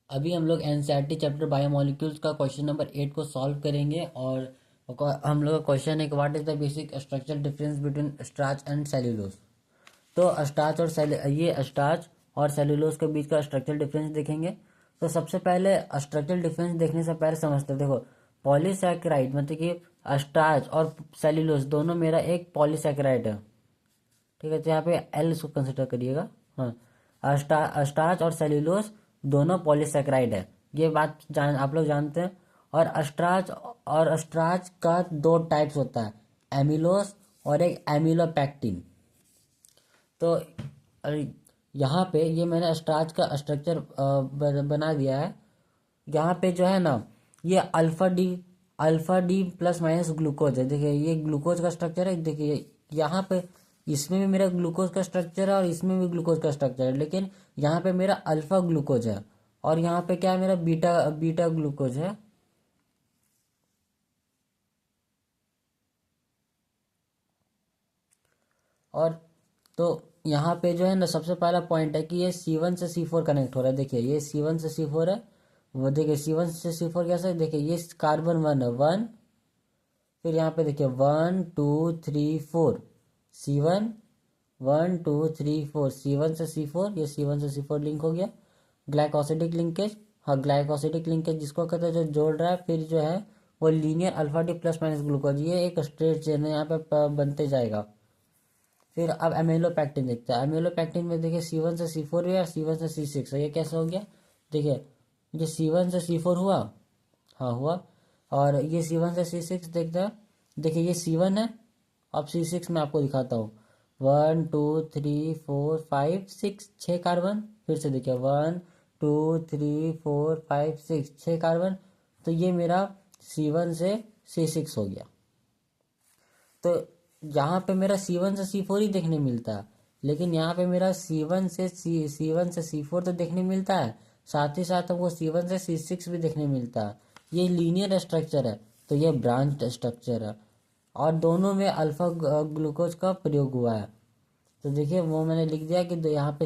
अभी हम लोग एनसीईआरटी चैप्टर बायोमोलिक्यूल्स का क्वेश्चन नंबर 8 को सॉल्व करेंगे। और हम लोग का क्वेश्चन है कि what is the basic structural difference between starch and cellulose. तो स्टार्च और ये स्टार्च और सेल्यूलोज के बीच का स्ट्रक्चरल डिफरेंस देखेंगे। तो सबसे पहले स्ट्रक्चरल डिफरेंस देखने से पहले समझते हैं। देखो, पॉलीसैकेराइड मतलब कि स्टार्च और सेल्यूलोज दोनों मेरा एक पॉलीसैकेराइड है। ठीक है, तो यहाँ पे एल इसको कंसिडर करिएगा। हाँ, स्टार्च और सेल्यूलोज दोनों पॉलीसेकेराइड है, ये बात आप लोग जानते हैं। और स्टार्च का दो टाइप्स होता है, एमिलोस और एक एमिलोपैक्टिन। तो यहाँ पे ये मैंने स्टार्च का स्ट्रक्चर बना दिया है। यहाँ पे जो है ना, ये alpha D plus minus glucose है। देखिए ये ग्लूकोज का स्ट्रक्चर है। देखिए यहाँ पे इसमें भी मेरा ग्लूकोज का स्ट्रक्चर है और इसमें भी ग्लूकोज का स्ट्रक्चर है, लेकिन यहाँ पे मेरा अल्फा ग्लूकोज है और यहाँ पे क्या है, मेरा बीटा बीटा ग्लूकोज है। और तो यहाँ पे जो है ना, सबसे पहला पॉइंट है कि ये C1 से C4 कनेक्ट हो रहा है। देखिए ये C1 से C4 है। वो देखिए C1 से C4 कैसे, देखिए ये कार्बन 1 है, 1। फिर यहाँ पे देखिए 1 2 3 4 C1, 1 2 3 4 C1 से C4, ये C1 से C4 लिंक हो गया। ग्लाइकोसिडिक लिंकेज, हाँ ग्लाइकोसिडिक लिंकेज जिसको कहते हैं जो जोड़ रहा है। फिर जो है वो linear alpha D plus minus glucose, ये एक स्ट्रेट चेन है, यहाँ पे बनते जाएगा। फिर अब एमिलोपैक्टिन देखते हैं। एमिलोपैक्टिन में देखिए C1 से C4 या C1 से C6 है, ये कैसे हो गया। देखिए ये C1 से C4 हुआ, हाँ हुआ। और ये C1 से C6 देखते हैं। देखिए ये C1 है। अब C6 में आपको दिखाता हूँ, 1 2 3 4 5 6, 6 कार्बन। फिर से देखिए 1 2 3 4 5 6, 6 कार्बन। तो ये मेरा C1 से C6 हो गया। तो यहाँ पे मेरा C1 से C4 ही देखने मिलता है, लेकिन यहाँ पे मेरा C1 से C4 तो देखने मिलता है, साथ ही साथ हमको C1 से C6 भी देखने मिलता है। ये लीनियर स्ट्रक्चर है, तो ये ब्रांच स्ट्रक्चर है और दोनों में अल्फा ग्लूकोज का प्रयोग हुआ है। तो देखिए वो मैंने लिख दिया कि यहाँ पे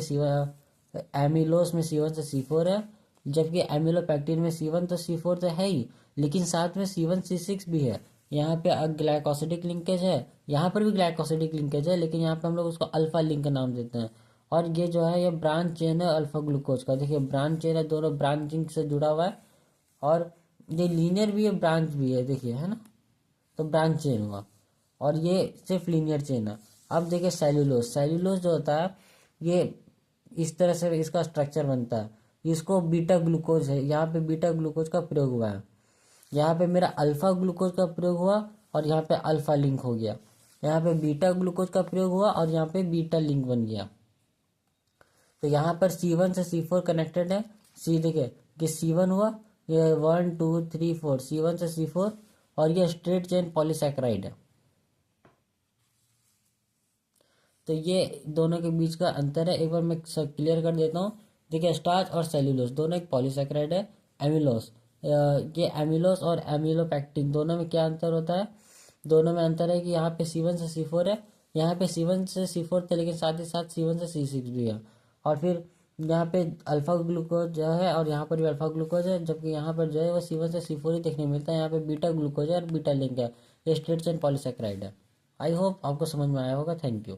एमिलोस में C1 से C4 है, जबकि एमिलोपैक्टिन में C1 तो C4 तो है ही, लेकिन साथ में C1 C6 भी है। यहाँ पे ग्लाइकोसिडिक लिंकेज है, यहाँ पर भी ग्लाइकोसिडिक लिंकेज है, लेकिन यहाँ पे हम लोग उसको अल्फा लिंक का नाम देते हैं। और ये जो है ये ब्रांच चेन है अल्फा ग्लूकोज का। देखिए ब्रांच चेन है, दोनों ब्रांचिंग से जुड़ा हुआ है। और ये लीनियर भी है, ब्रांच भी है, देखिए है ना, तो ब्रांच चेन हुआ। और ये सिर्फ लीनियर चेन है। अब देखिए सेल्यूलोज, सेल्यूलोज जो होता है ये इस तरह से इसका स्ट्रक्चर बनता है। इसको बीटा ग्लूकोज है, यहाँ पे बीटा ग्लूकोज का प्रयोग हुआ है। यहाँ पे मेरा अल्फा ग्लूकोज का प्रयोग हुआ और यहाँ पे अल्फा लिंक हो गया। यहाँ पे बीटा ग्लूकोज का प्रयोग हुआ और यहाँ पे बीटा लिंक बन गया। तो यहाँ पर C1 से C4 कनेक्टेड है। सी देखिए कि C1 हुआ, ये 1 2 3 4 C1 से C4, और ये स्ट्रेट चेन पॉलीसैकेराइड है। तो ये दोनों के बीच का अंतर है, एक बार मैं सब क्लियर कर देता हूँ। देखिए स्टार्च और सेल्यूलोज दोनों एक पॉलीसैकेराइड है। एमिलोस, ये एमिलोस और एमिलोपैक्टिन दोनों में क्या अंतर होता है। दोनों में अंतर है कि यहाँ पे C1 से C4 है, यहाँ पे C1 से C4 थे, लेकिन साथ ही साथ C1 से C6 भी है। और फिर यहाँ पे अल्फा ग्लूकोज जो है और यहाँ पर भी अल्फा ग्लूकोज है, जबकि यहाँ पर जो है वो C1 से C4 ही देखने मिलता है। यहाँ पे बीटा ग्लूकोज है और बीटा लिंक है, ये स्ट्रेट चेन पॉलीसैकेराइड है। आई होप आपको समझ में आया होगा। Thank you.